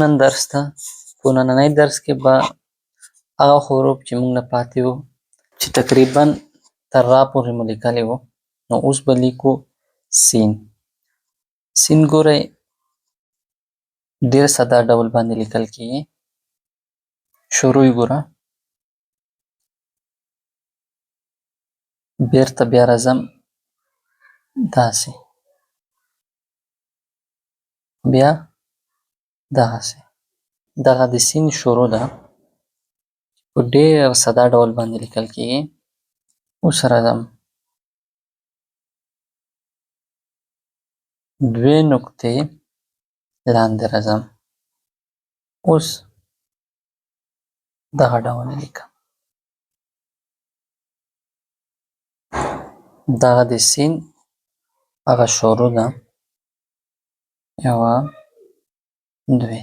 نن درس ته. په نننی درس کې به هغه حروف چې موږ نه پاتې وو چې تقریبا تر را پورې مو لیکلي وو، نو اوس به لیکو سین. سین ګورئ ډېر ساده ډول باندې لیکل کېږي. شروع یې ګوره، بیرته بیا راځم داسې، بیا دغسې. دغه د سین شروع ده، په ډېر ساده ډول باندې لیکل کېږي. اوس راځم دوې نقطې لاندې راځم. اوس دغه ډول لیکم. دغه د سین هغه شروع ده، یوه دوې.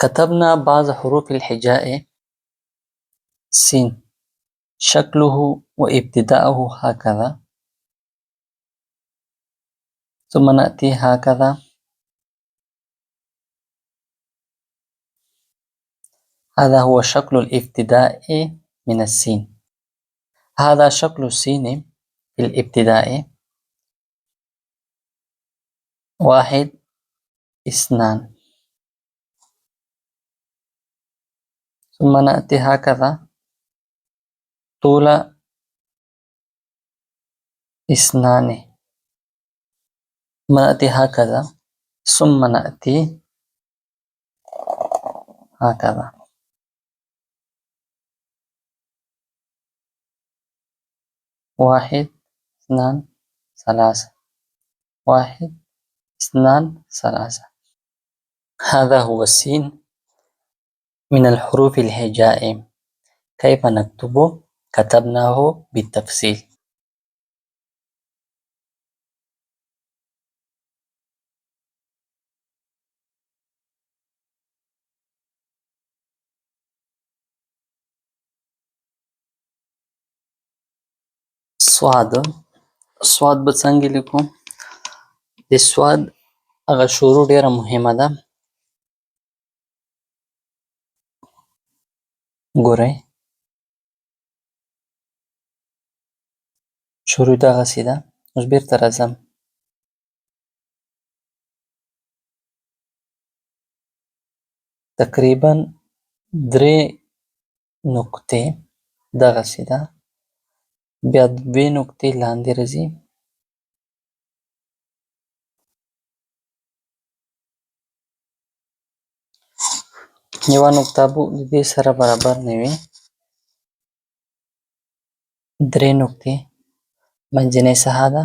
كتبنا بعض حروف الهجاء سين، شكله وابتداءه هكذا، ثم نأتي هكذا. هذا هو شكل الابتداء من السين. هذا شكل السين في الابتداء، واحد اثنان. ثم نأتي هكذا، طول اثنان. ثم نأتي هكذا، ثم نأتي هكذا. واحد اثنان ثلاثة، واحد اثنان ثلاثة. هذا هو السين من الحروف الهجاء. كيف نكتبه؟ كتبناه بالتفصيل. صاد. صاد به څنګه لیکو؟ د صاد هغه شروع ډیره مهمه ده. ګورئ شروع دغسې ده. اوس بیرته راځم، تقریبا درې نقطې دغسې ده، بیا دوې نقطې لاندې راځي، یوه نقطه به د دې سره برابر نه وي، درې نقطې منځنۍ ساحه ده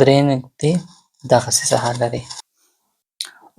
درې نقطې دغسې ساحه لري.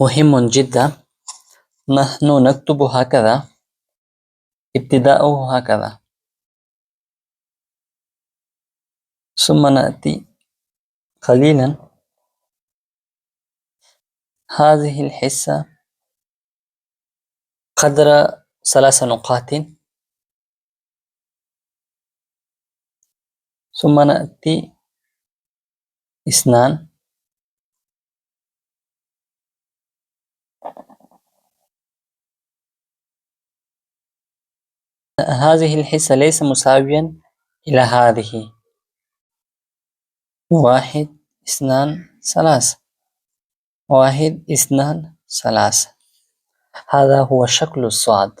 مهم جدا. نحن نكتب هكذا، ابتداؤه هكذا، ثم نأتي قليلا. هذه الحصة قدر 3 نقاط، ثم نأتي 2. هذه الحصة ليس مساويا إلى هذه. 1 2 3، 1 2 3. هذا هو شكل الصاد.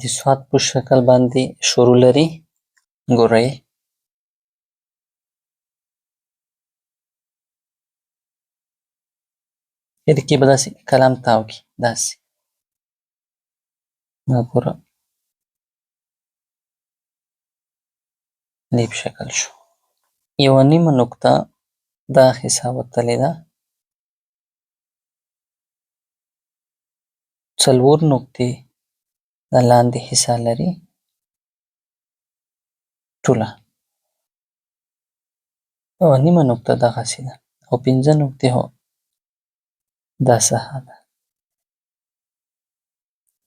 د صاد په شکل باندې شروع لري. ګورئ دې کې به داسې کلام تاو کی داسې دا پوره دې په شکل شو. یوه نیمه نقطه دا حصه وتلې ده. 4 نقطې دا لاندې حصه لري ټوله. یوه نیمه نقطه دغسې ده او 5 نقطې هو دا ساحه ده.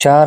4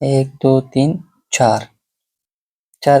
1 2 3 4, 4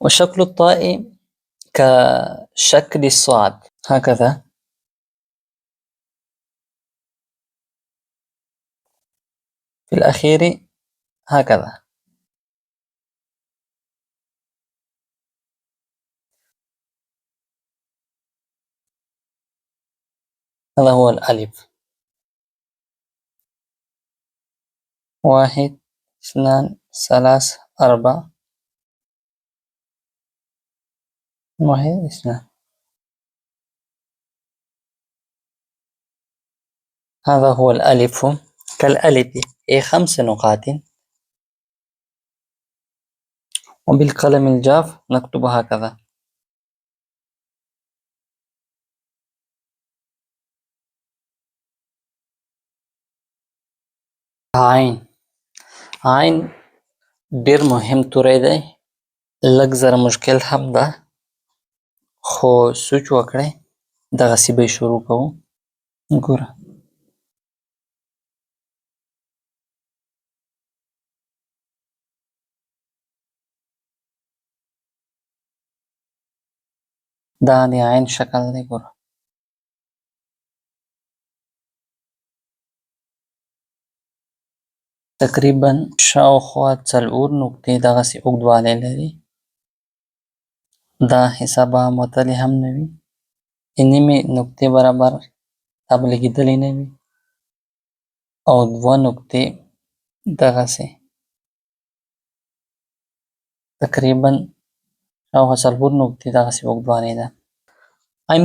وشكل الطاء كشكل الصاد هكذا. في الأخير هكذا. هذا هو الألف. 1 2 3 4 1 2. هذا هو الألف كالألف، 5 نقاط. وبالقلم الجاف نكتب هكذا. عين. عين ډیر مهم توری دی. لږ زره مشکل هم ده خو سوچ وکړئ دغسې به یې شروع کوو. ګوره دا د عین شکل دی. ګوره تقریبا شاوخوا 4 نقطې دغسې اوږدوالی لري. دا حساب هم وتلی هم نه وي، د نیمې نقطې برابر دا به لګېدلی نه وي او 2 نقطې دغسې تقریبا شاوخوا 4 نقطې دغسې اوږدوالی ده. عین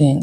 3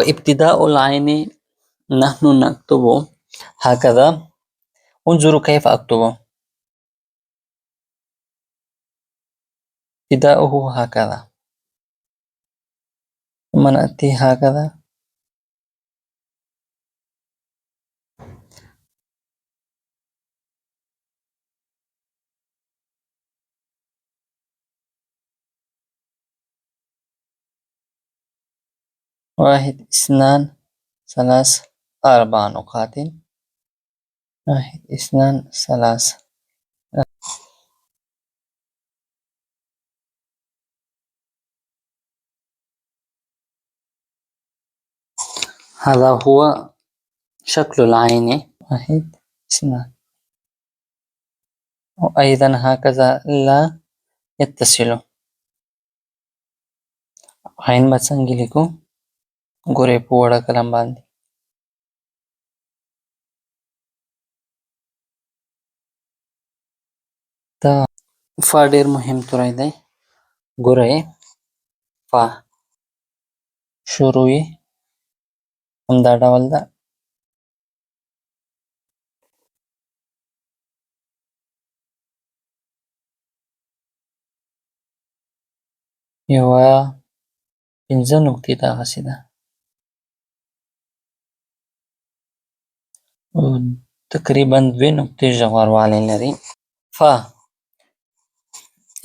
ابتداء العين نحن نكتبه هكذا. انظروا كيف أكتبه. ابتداؤه هكذا ثم نأتي هكذا. واحد اثنان ثلاث أربع نقاط. واحد اثنان ثلاث. هذا هو شكل العين. واحد اثنان. وأيضا هكذا لا يتصل. عين بسنجلكو غوري بوڑا كلام باندي. تا فا ډیر مهم توری دی. ګورئ فا شروع یې همدا ډول ده. یوه پنځه نقطې دغسې ده. تقریبا 2 نقطې ژوروالی لري. فا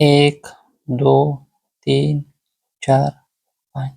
1 2 3 4 5.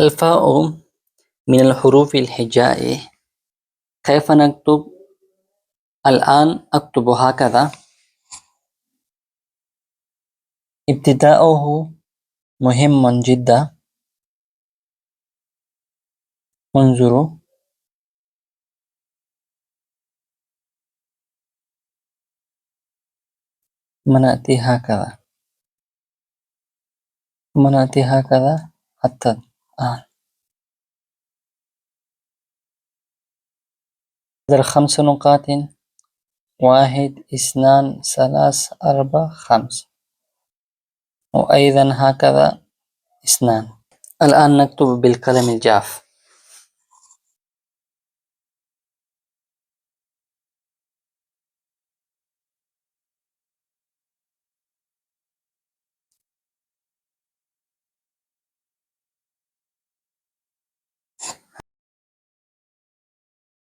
الفاء من الحروف الهجاء. كيف نكتب؟ الآن أكتب هكذا. ابتداؤه مهم جدا. انظروا نأتي هكذا. نأتي هكذا حتى الآن. هذا 5 نقاط. 1 2 3 4 5. وأيضا هكذا 2. الآن نكتب بالقلم الجاف.